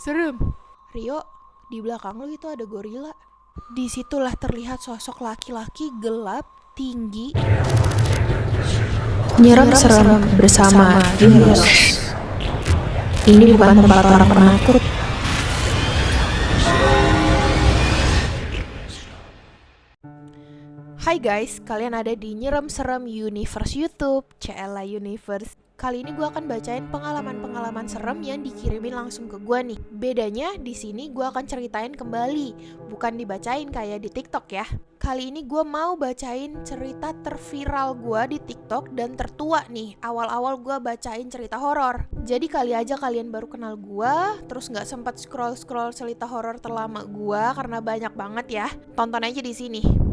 Serem. Rio, di belakang lu itu ada gorila. Disitulah terlihat sosok laki-laki gelap, tinggi. Nyeram serem bersama Universe. Ini bukan tempat orang penakut. Hai guys, kalian ada di Nyerem Serem Universe YouTube, CLA Universe. Kali ini gue akan bacain pengalaman-pengalaman serem yang dikirimin langsung ke gue nih. Bedanya di sini gue akan ceritain kembali, bukan dibacain kayak di TikTok ya. Kali ini gue mau bacain cerita terviral gue di TikTok dan tertua nih. Awal-awal gue bacain cerita horor. Jadi kali aja kalian baru kenal gue, terus nggak sempat scroll cerita horor terlama gue karena banyak banget ya. Tonton aja di sini.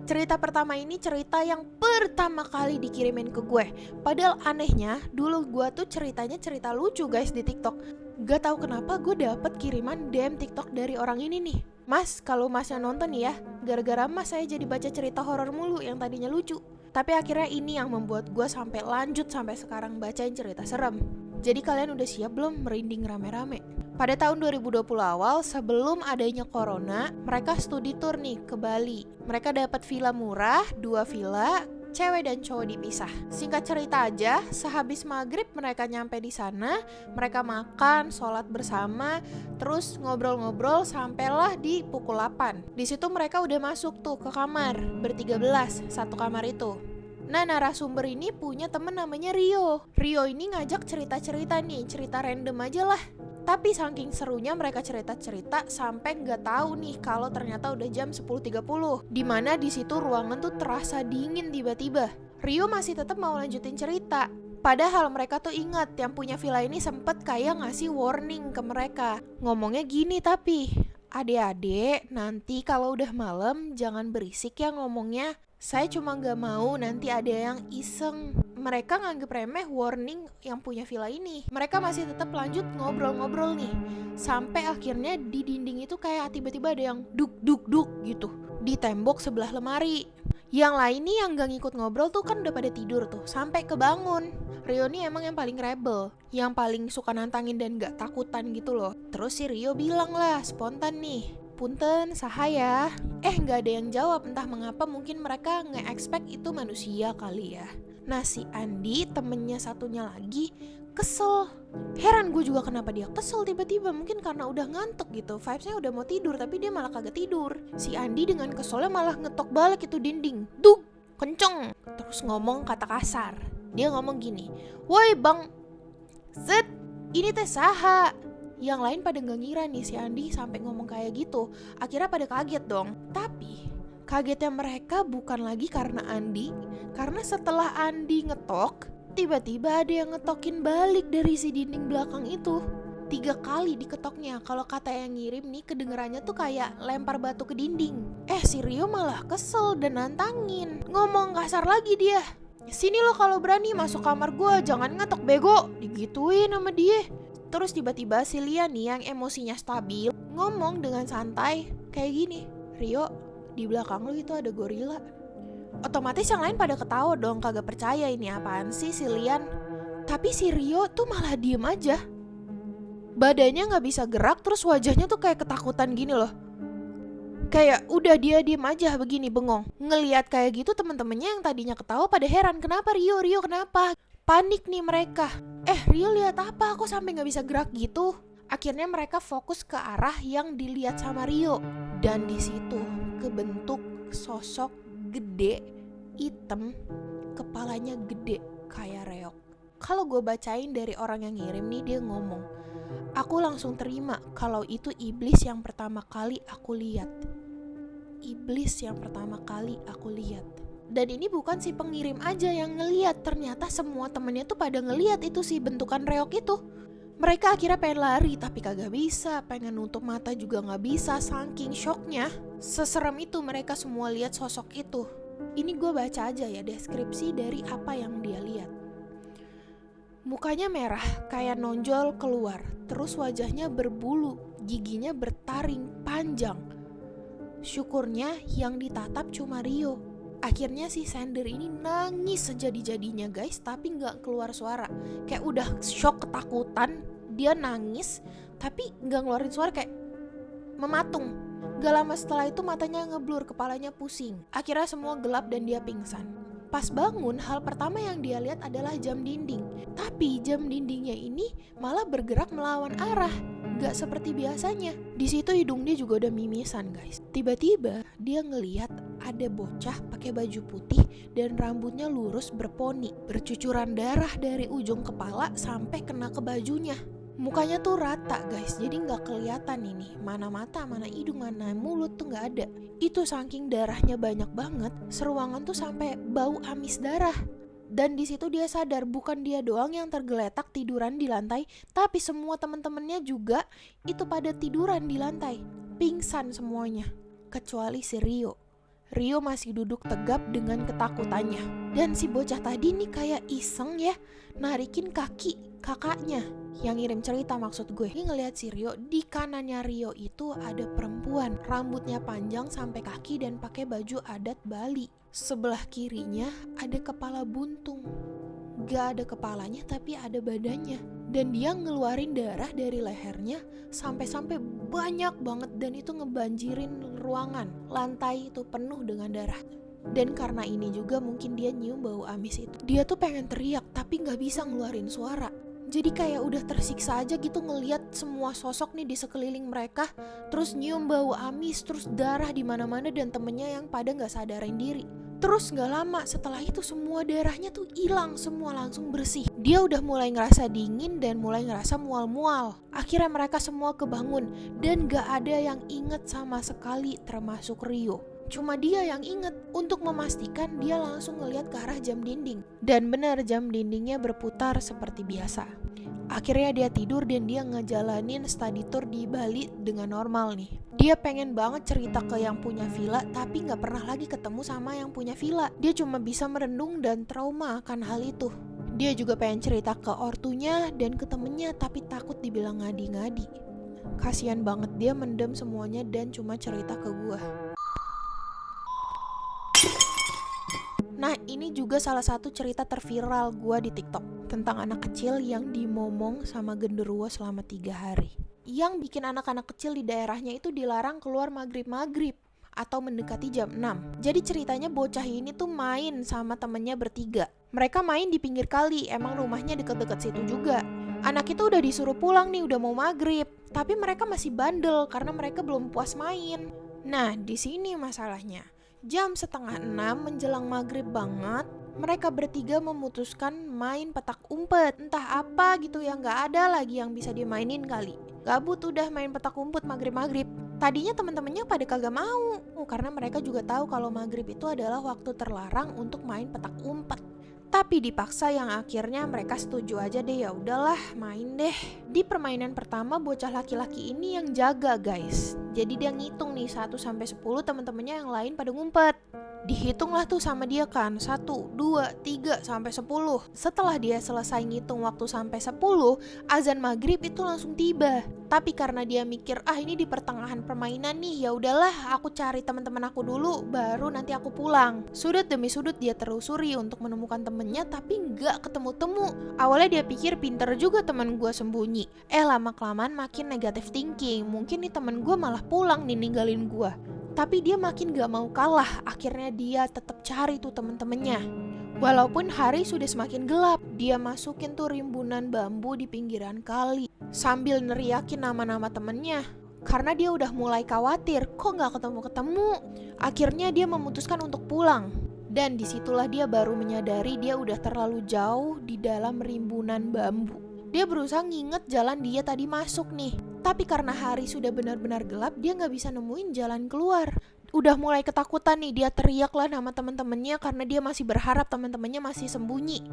Cerita pertama ini cerita yang pertama kali dikirimin ke gue. Padahal anehnya, dulu gue tuh ceritanya cerita lucu guys di TikTok. Gak tahu kenapa gue dapet kiriman DM TikTok dari orang ini nih. Mas, kalau masnya nonton nih ya, gara-gara mas saya jadi baca cerita horor mulu yang tadinya lucu. Tapi akhirnya ini yang membuat gue sampai lanjut sampai sekarang bacain cerita serem. Jadi kalian udah siap belum merinding rame-rame? Pada tahun 2020 awal, sebelum adanya corona, mereka studi tour nih ke Bali. Mereka dapat villa murah, 2 villa, cewek dan cowok dipisah. Singkat cerita aja, sehabis maghrib mereka nyampe di sana, mereka makan, sholat bersama, terus ngobrol-ngobrol sampailah di pukul 8. Di situ mereka udah masuk tuh ke kamar, ber-13, satu kamar itu. Nah, narasumber ini punya temen namanya Rio. Rio ini ngajak cerita-cerita nih, cerita random aja lah. Tapi saking serunya mereka cerita-cerita sampai nggak tahu nih kalau ternyata udah jam 10.30. Dimana di situ ruangan tuh terasa dingin tiba-tiba. Rio masih tetap mau lanjutin cerita. Padahal mereka tuh ingat yang punya villa ini sempet kayak ngasih warning ke mereka. Ngomongnya gini tapi, adik-adik nanti kalau udah malam jangan berisik ya ngomongnya. Saya cuma gak mau nanti ada yang iseng. Mereka nganggep remeh warning yang punya villa ini. Mereka masih tetap lanjut ngobrol-ngobrol nih. Sampai akhirnya di dinding itu kayak tiba-tiba ada yang duk gitu. Di tembok sebelah lemari. Yang lain nih yang gak ngikut ngobrol tuh kan udah pada tidur tuh. Sampai kebangun. Rio nih emang yang paling rebel. Yang paling suka nantangin dan gak takutan gitu loh. Terus si Rio bilang lah spontan nih. Punten, sahaya. Gak ada yang jawab, entah mengapa mungkin mereka nge-expect itu manusia kali ya. Nah si Andi, temennya satunya lagi, kesel. Heran gue juga kenapa dia kesel tiba-tiba, mungkin karena udah ngantuk gitu. Vibesnya udah mau tidur, tapi dia malah kagak tidur. Si Andi dengan keselnya malah ngetok balik itu dinding. Duk, kenceng. Terus ngomong kata kasar. Dia ngomong gini, woi bang, Zed, ini teh saha. Yang lain pada gak ngira nih si Andi sampai ngomong kayak gitu. Akhirnya pada kaget dong. Tapi kagetnya mereka bukan lagi karena Andi. Karena setelah Andi ngetok, tiba-tiba ada yang ngetokin balik dari si dinding belakang itu. 3 kali diketoknya. Kalau kata yang ngirim nih kedengerannya tuh kayak lempar batu ke dinding. Si Rio malah kesel dan nantangin. Ngomong kasar lagi dia. Sini lo kalau berani masuk kamar gue, jangan ngetok bego. Digituin sama dia. Terus tiba-tiba si Lia nih yang emosinya stabil ngomong dengan santai kayak gini, Rio, di belakang lu itu ada gorila. Otomatis yang lain pada ketawa dong, kagak percaya ini apaan sih si Lian. Tapi si Rio tuh malah diem aja. Badannya gak bisa gerak, terus wajahnya tuh kayak ketakutan gini loh. Kayak udah dia diem aja begini bengong. Ngeliat kayak gitu temen-temennya yang tadinya ketawa pada heran, kenapa Rio kenapa? Panik nih mereka. Rio lihat apa? Kok sampai gak bisa gerak gitu? Akhirnya mereka fokus ke arah yang dilihat sama Rio. Dan di situ kebentuk sosok gede, hitam, kepalanya gede kayak reok. Kalau gue bacain dari orang yang ngirim nih, dia ngomong, aku langsung terima kalau itu iblis yang pertama kali aku lihat. Iblis yang pertama kali aku lihat. Dan ini bukan si pengirim aja yang ngeliat, ternyata semua temennya tuh pada ngeliat itu si bentukan reok itu. Mereka akhirnya pengen lari tapi kagak bisa, pengen nutup mata juga gak bisa, saking shocknya. Seserem itu mereka semua lihat sosok itu. Ini gue baca aja ya deskripsi dari apa yang dia lihat. Mukanya merah, kayak nonjol keluar, terus wajahnya berbulu, giginya bertaring panjang. Syukurnya yang ditatap cuma Rio. Akhirnya si Sander ini nangis sejadi-jadinya guys, tapi gak keluar suara. Kayak udah shock, ketakutan, dia nangis tapi gak ngeluarin suara, kayak mematung. Gak lama setelah itu matanya ngeblur, kepalanya pusing. Akhirnya semua gelap dan dia pingsan. Pas bangun, hal pertama yang dia lihat adalah jam dinding. Tapi jam dindingnya ini malah bergerak melawan arah, gak seperti biasanya. Di situ hidung dia juga udah mimisan guys. Tiba-tiba dia ngelihat ada bocah pakai baju putih dan rambutnya lurus berponi, bercucuran darah dari ujung kepala sampai kena ke bajunya. Mukanya tuh rata guys, jadi nggak kelihatan ini mana mata, mana hidung, mana mulut tuh nggak ada. Itu saking darahnya banyak banget, seruangan tuh sampai bau amis darah. Dan di situ dia sadar bukan dia doang yang tergeletak tiduran di lantai, tapi semua teman-temannya juga itu pada tiduran di lantai, pingsan semuanya, kecuali si Rio. Rio masih duduk tegap dengan ketakutannya. Dan si bocah tadi nih kayak iseng ya, narikin kaki kakaknya yang ngirim cerita, maksud gue. Dia ngeliat si Rio, di kanannya Rio itu ada perempuan, rambutnya panjang sampai kaki dan pakai baju adat Bali. Sebelah kirinya ada kepala buntung, gak ada kepalanya tapi ada badannya. Dan dia ngeluarin darah dari lehernya sampai banyak banget, dan itu ngebanjirin ruangan. Lantai itu penuh dengan darah. Dan karena ini juga mungkin dia nyium bau amis itu. Dia tuh pengen teriak tapi gak bisa ngeluarin suara. Jadi kayak udah tersiksa aja gitu ngelihat semua sosok nih di sekeliling mereka, terus nyium bau amis, terus darah di mana-mana, dan temennya yang pada gak sadarin diri. Terus gak lama setelah itu semua darahnya tuh hilang, semua langsung bersih. Dia udah mulai ngerasa dingin dan mulai ngerasa mual-mual. Akhirnya mereka semua kebangun dan gak ada yang inget sama sekali termasuk Rio. Cuma dia yang inget. Untuk memastikan dia langsung ngeliat ke arah jam dinding. Dan benar jam dindingnya berputar seperti biasa. Akhirnya dia tidur dan dia ngejalanin study tour di Bali dengan normal nih. Dia pengen banget cerita ke yang punya villa, tapi gak pernah lagi ketemu sama yang punya villa. Dia cuma bisa merendung dan trauma akan hal itu. Dia juga pengen cerita ke ortunya dan ke temennya, tapi takut dibilang ngadi-ngadi. Kasian banget, dia mendem semuanya dan cuma cerita ke gua. Nah, ini juga salah satu cerita terviral gua di TikTok tentang anak kecil yang dimomong sama genderuwo selama 3 hari. Yang bikin anak-anak kecil di daerahnya itu dilarang keluar maghrib atau mendekati jam 6. Jadi ceritanya bocah ini tuh main sama temennya bertiga. Mereka main di pinggir kali, emang rumahnya deket-deket situ juga. Anak itu udah disuruh pulang nih, udah mau maghrib, tapi mereka masih bandel karena mereka belum puas main. Nah, di sini masalahnya. Jam 5:30 menjelang maghrib banget, mereka bertiga memutuskan main petak umpet. Entah apa gitu yang gak ada lagi yang bisa dimainin kali. Gabut udah main petak umpet maghrib-maghrib. Tadinya teman-temannya pada kagak mau, karena mereka juga tahu kalau maghrib itu adalah waktu terlarang untuk main petak umpet. Tapi dipaksa, yang akhirnya mereka setuju aja deh, ya udahlah main deh. Di permainan pertama bocah laki-laki ini yang jaga guys. Jadi dia ngitung nih 1-10 teman-temannya yang lain pada ngumpet. Dihitunglah tuh sama dia kan, 1, 2, 3, sampai 10. Setelah dia selesai ngitung waktu sampai 10, azan maghrib itu langsung tiba. Tapi karena dia mikir, ini di pertengahan permainan nih, ya udahlah aku cari teman-teman aku dulu, baru nanti aku pulang. Sudut demi sudut dia telusuri untuk menemukan temennya, tapi nggak ketemu-temu. Awalnya dia pikir pinter juga teman gue sembunyi. Lama-kelamaan makin negative thinking, mungkin nih temen gue malah pulang nih ninggalin gue. Tapi dia makin gak mau kalah, akhirnya dia tetap cari tuh temen-temennya. Walaupun hari sudah semakin gelap, dia masukin tuh rimbunan bambu di pinggiran kali sambil neriakin nama-nama temennya. Karena dia udah mulai khawatir, kok gak ketemu-ketemu. Akhirnya dia memutuskan untuk pulang. Dan disitulah dia baru menyadari dia udah terlalu jauh di dalam rimbunan bambu. Dia berusaha nginget jalan dia tadi masuk nih. Tapi karena hari sudah benar-benar gelap, dia gak bisa nemuin jalan keluar. Udah mulai ketakutan nih, dia teriak lah nama teman-temannya karena dia masih berharap teman-temannya masih sembunyi.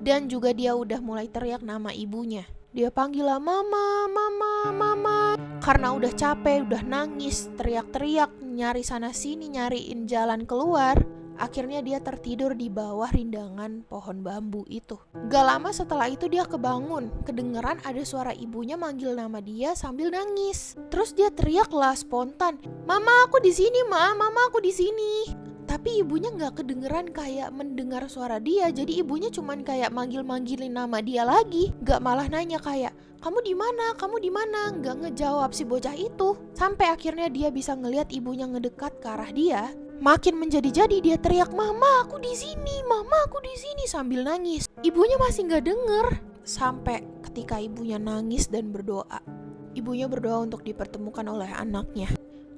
Dan juga dia udah mulai teriak nama ibunya. Dia panggil lah mama, mama, mama. Karena udah capek, udah nangis, teriak-teriak, nyari sana sini, nyariin jalan keluar. Akhirnya dia tertidur di bawah rindangan pohon bambu itu. Gak lama setelah itu dia kebangun. Kedengeran ada suara ibunya manggil nama dia sambil nangis. Terus dia teriak lah spontan, "Mama aku di sini, Ma, mama aku di sini." Tapi ibunya gak kedengeran kayak mendengar suara dia. Jadi ibunya cuman kayak manggil-manggilin nama dia lagi. Gak malah nanya kayak, kamu di mana? Kamu di mana? Gak ngejawab si bocah itu. Sampai akhirnya dia bisa ngelihat ibunya ngedekat ke arah dia. Makin menjadi-jadi dia teriak, "Mama, aku di sini. Mama, aku di sini," sambil nangis. Ibunya masih gak denger. Sampai ketika ibunya nangis dan berdoa. Ibunya berdoa untuk dipertemukan oleh anaknya.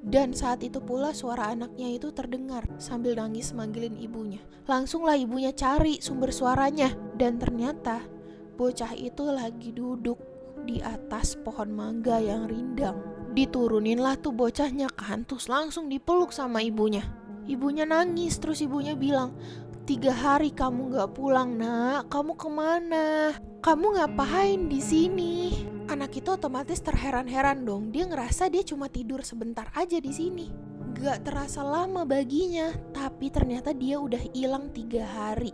Dan saat itu pula suara anaknya itu terdengar sambil nangis manggilin ibunya. Langsunglah ibunya cari sumber suaranya. Dan ternyata bocah itu lagi duduk di atas pohon mangga yang rindang. Dituruninlah tuh bocahnya kan, terus langsung dipeluk sama ibunya. Ibunya nangis, terus ibunya bilang, 3 hari kamu gak pulang nak, kamu kemana? Kamu ngapain di sini? Anak itu otomatis terheran-heran dong. Dia ngerasa dia cuma tidur sebentar aja di sini. Gak terasa lama baginya, tapi ternyata dia udah hilang 3 hari.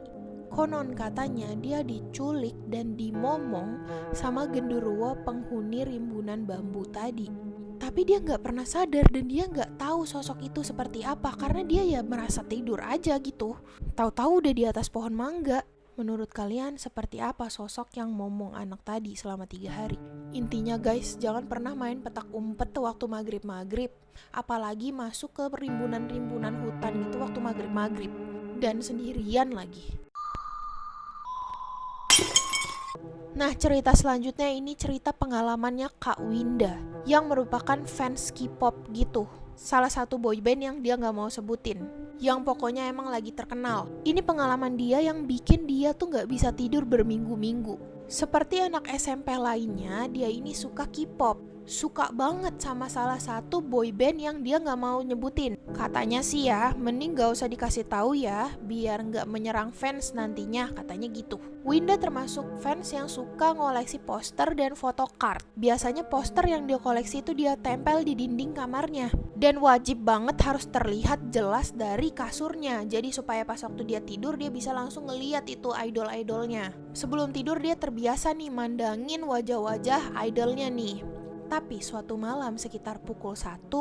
Konon katanya dia diculik dan dimomong sama genderuwo penghuni rimbunan bambu tadi. Tapi dia gak pernah sadar dan dia gak tahu sosok itu seperti apa karena dia ya merasa tidur aja gitu. Tahu-tahu udah di atas pohon mangga. Menurut kalian seperti apa sosok yang momong anak tadi selama 3 hari? Intinya guys, jangan pernah main petak umpet waktu maghrib-maghrib. Apalagi masuk ke rimbunan-rimbunan hutan gitu waktu maghrib-maghrib. Dan sendirian lagi. Nah, cerita selanjutnya ini cerita pengalamannya Kak Winda yang merupakan fans K-pop gitu. Salah satu boyband yang dia gak mau sebutin, yang pokoknya emang lagi terkenal. Ini pengalaman dia yang bikin dia tuh gak bisa tidur berminggu-minggu. Seperti anak SMP lainnya, dia ini suka K-pop. Suka banget sama salah satu boyband yang dia gak mau nyebutin. Katanya sih ya, mending gak usah dikasih tahu ya, biar gak menyerang fans nantinya, katanya gitu. Winda termasuk fans yang suka ngoleksi poster dan photocard. Biasanya poster yang dia koleksi itu dia tempel di dinding kamarnya. Dan wajib banget harus terlihat jelas dari kasurnya. Jadi supaya pas waktu dia tidur dia bisa langsung ngeliat itu idol-idolnya. Sebelum tidur dia terbiasa nih mandangin wajah-wajah idolnya nih. Tapi suatu malam sekitar pukul 1,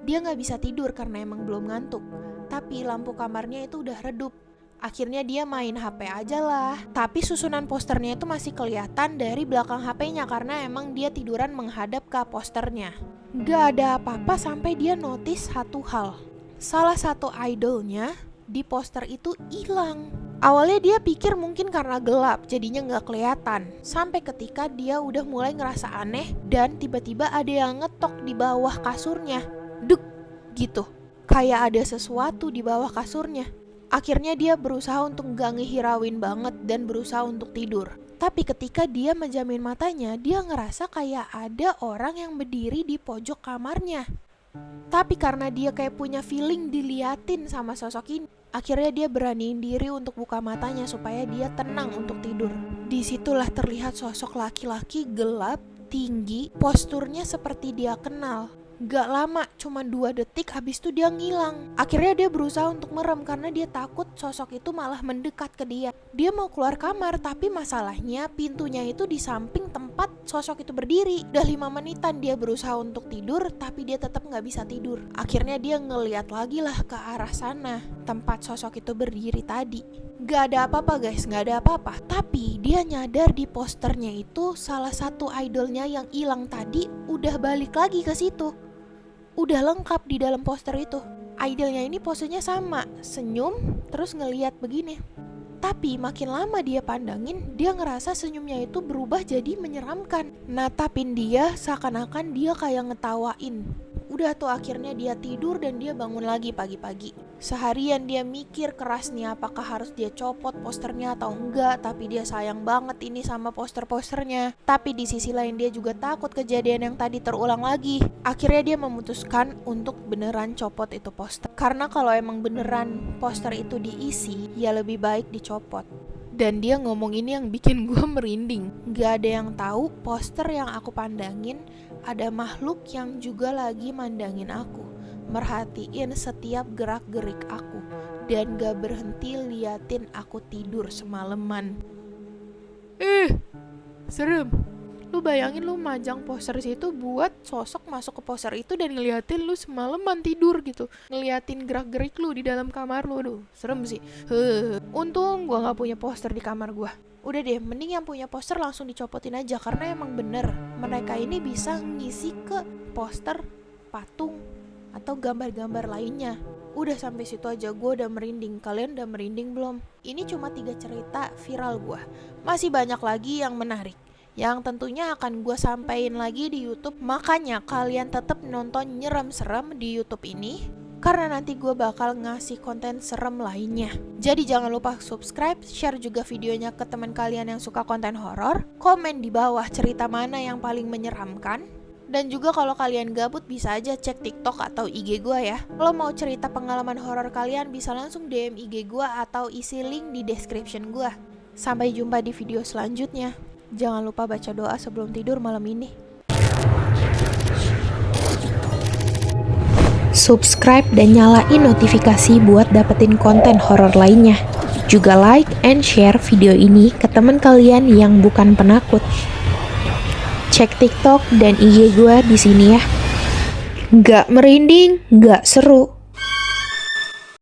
dia gak bisa tidur karena emang belum ngantuk. Tapi lampu kamarnya itu udah redup. Akhirnya dia main HP aja lah. Tapi susunan posternya itu masih kelihatan dari belakang HP-nya karena emang dia tiduran menghadap ke posternya. Gak ada apa-apa sampai dia notice satu hal. Salah satu idolnya di poster itu hilang. Awalnya dia pikir mungkin karena gelap jadinya gak kelihatan. Sampai ketika dia udah mulai ngerasa aneh dan tiba-tiba ada yang ngetok di bawah kasurnya. Duk gitu. Kayak ada sesuatu di bawah kasurnya. Akhirnya dia berusaha untuk gak ngehirauin banget dan berusaha untuk tidur. Tapi ketika dia menjamin matanya, dia ngerasa kayak ada orang yang berdiri di pojok kamarnya. Tapi karena dia kayak punya feeling diliatin sama sosok ini, akhirnya dia beraniin diri untuk buka matanya supaya dia tenang untuk tidur. Disitulah terlihat sosok laki-laki gelap, tinggi, posturnya seperti dia kenal. Gak lama, cuma 2 detik habis itu dia ngilang. Akhirnya dia berusaha untuk merem karena dia takut sosok itu malah mendekat ke dia. Dia mau keluar kamar tapi masalahnya pintunya itu di samping tempat sosok itu berdiri. Udah 5 menitan dia berusaha untuk tidur tapi dia tetap gak bisa tidur. Akhirnya dia ngeliat lagi lah ke arah sana, tempat sosok itu berdiri tadi. Gak ada apa-apa guys, gak ada apa-apa. Tapi dia nyadar di posternya itu salah satu idolnya yang hilang tadi udah balik lagi ke situ. Udah lengkap di dalam poster itu. Idolnya ini posenya sama, senyum terus ngeliat begini. Tapi makin lama dia pandangin, dia ngerasa senyumnya itu berubah jadi menyeramkan. Natapin dia seakan-akan dia kayak ngetawain. Udah tuh akhirnya dia tidur dan dia bangun lagi pagi-pagi. Seharian dia mikir keras nih apakah harus dia copot posternya atau enggak. Tapi dia sayang banget ini sama poster-posternya. Tapi di sisi lain dia juga takut kejadian yang tadi terulang lagi. Akhirnya dia memutuskan untuk beneran copot itu poster. Karena kalau emang beneran poster itu diisi, ya lebih baik dicopot. Dan dia ngomong ini yang bikin gue merinding. Gak ada yang tahu poster yang aku pandangin ada makhluk yang juga lagi mandangin aku, merhatiin setiap gerak-gerik aku, dan gak berhenti liatin aku tidur semalaman. Serem. Lu bayangin lu majang poster situ buat sosok masuk ke poster itu dan ngeliatin lu semalaman tidur gitu, ngeliatin gerak-gerik lu di dalam kamar lu. Aduh, serem sih. Untung gua nggak punya poster di kamar gua. Udah deh, mending yang punya poster langsung dicopotin aja, karena emang bener mereka ini bisa ngisi ke poster, patung, atau gambar-gambar lainnya. Udah sampai situ aja gue udah merinding. Kalian udah merinding belum? Ini cuma 3 cerita viral gue. Masih banyak lagi yang menarik, yang tentunya akan gue sampein lagi di YouTube. Makanya kalian tetap nonton Nyerem Serem di YouTube ini, karena nanti gue bakal ngasih konten serem lainnya. Jadi jangan lupa subscribe, share juga videonya ke teman kalian yang suka konten horor. Komen di bawah cerita mana yang paling menyeramkan. Dan juga kalau kalian gabut bisa aja cek TikTok atau IG gue ya. Kalau mau cerita pengalaman horor kalian bisa langsung DM IG gue atau isi link di description gue. Sampai jumpa di video selanjutnya. Jangan lupa baca doa sebelum tidur malam ini. Subscribe dan nyalain notifikasi buat dapetin konten horor lainnya. Juga like and share video ini ke teman kalian yang bukan penakut. Cek TikTok dan IG gue di sini ya. Nggak merinding, nggak seru.